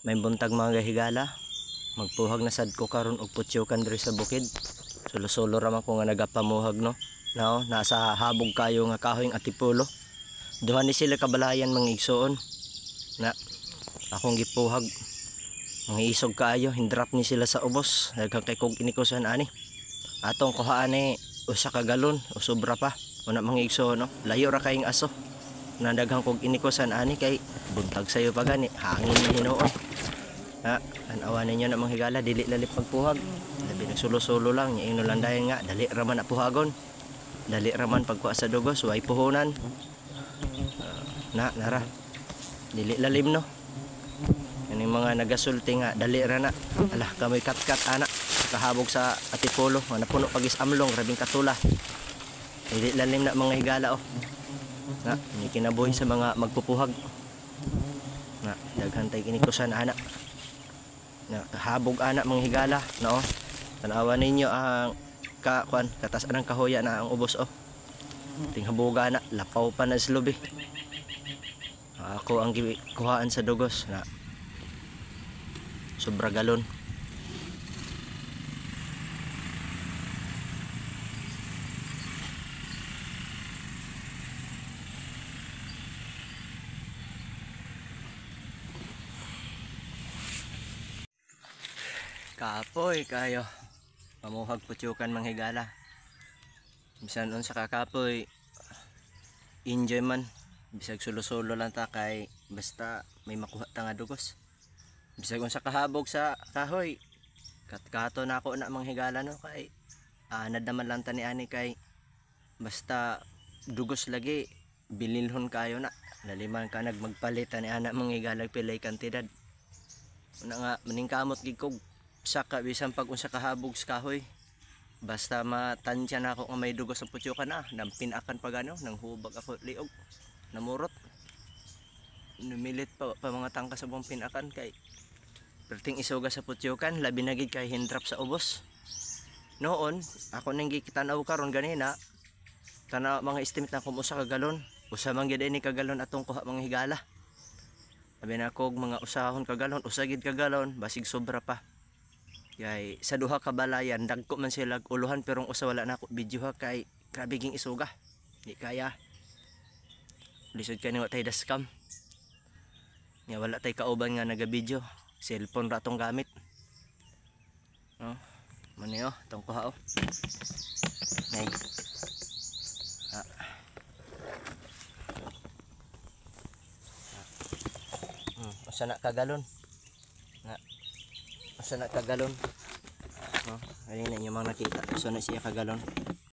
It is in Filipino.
May buntag mga higala, magpuhag na sad ko karon og putyokan diri sa bukid. Solo-solo raman ko nga nagapamuhag no. Now, nasa habog kayo nga kahoy ng atipulo. Duha ni sila kabalayan mga igsoon. Na akong gipuhag. Mga isog kaayo, hindrap ni sila sa ubos. Daghang kay kog inikusan ani. Atong kuhaan ni usa ka galon o sobra pa. Una mga igsoon no. Layo ra kayong aso. Nadaghang kog inikusan ani kay buntag sayo pa gani. Hangin ni hinuon. Ha, anawa ninyo na mga higala, dili lalip pagpuhag. Labi nagsulo-sulo lang, yung nulandayan nga, dali raman na puhagon. Dali raman pagkuha sa dugos, way puhunan. Nara. Dili lalim no. Yan yung mga nagasulti nga, dali ra na. Alah, kamoy kat-kat anak. Kahabog sa atipulo, napuno pagis amlong, rabing katula. Dili lalim na mga higala oh. Na, hindi kinabuhi sa mga magpupuhag. Na, daghantay kinikusan anak. Na habog anak mga higala no. Tanawa ninyo ang katasan ng kahoya na ang ubos oh. Tinghabuga na lapaw pa na slobi. Ako ang kuhaan sa dugos na sobra galon. Kapoy kayo pamuhag putyukan mga higala. Bisan unsa ka kapoy enjoy man, bisag solo-solo lang ta kay basta may makuha ta nga dugos. Bisag unsa kahabog sa kahoy katkato na ako na mga higala no kay anad naman lang ta ni ani kay basta dugos lagi bililhon kayo na laliman ka nagmagpalit ni ana mga higala pilay kantidad. Una nga maningkamot gid kog saka bisan pag unsa kahabog sa kahoy basta matansya na ako nga may dugos sa putyukan na nampinakan pa gano nang hubag ako liog namurot numilit pa mga tangka sa buong pinakan kay perting isuga sa putyukan labi na gid kay hindrap sa ubos. Noon ako nang gikitanaw karon ganina tanaw mga estimate na kung usa ka galon usa man gid ini ka galon atong kuha mga higala. Sabi na ko mga usahon ka galon usa gid ka galon basig sobra pa. Kay sa duha ka balayan dagko man sila uluhan pero usa wala na ako video ha kay grabe ging isuga. Di kaya. Lisod kani wa tay dashcam. Nya wala tay kauban nga naga-video. Cellphone ra tong gamit. No? Mani oh, tong kuha oh. Nay. Usa na ka galon. Asa na kagalon no? Ayun na yung mga nakita. So na siya kagalon.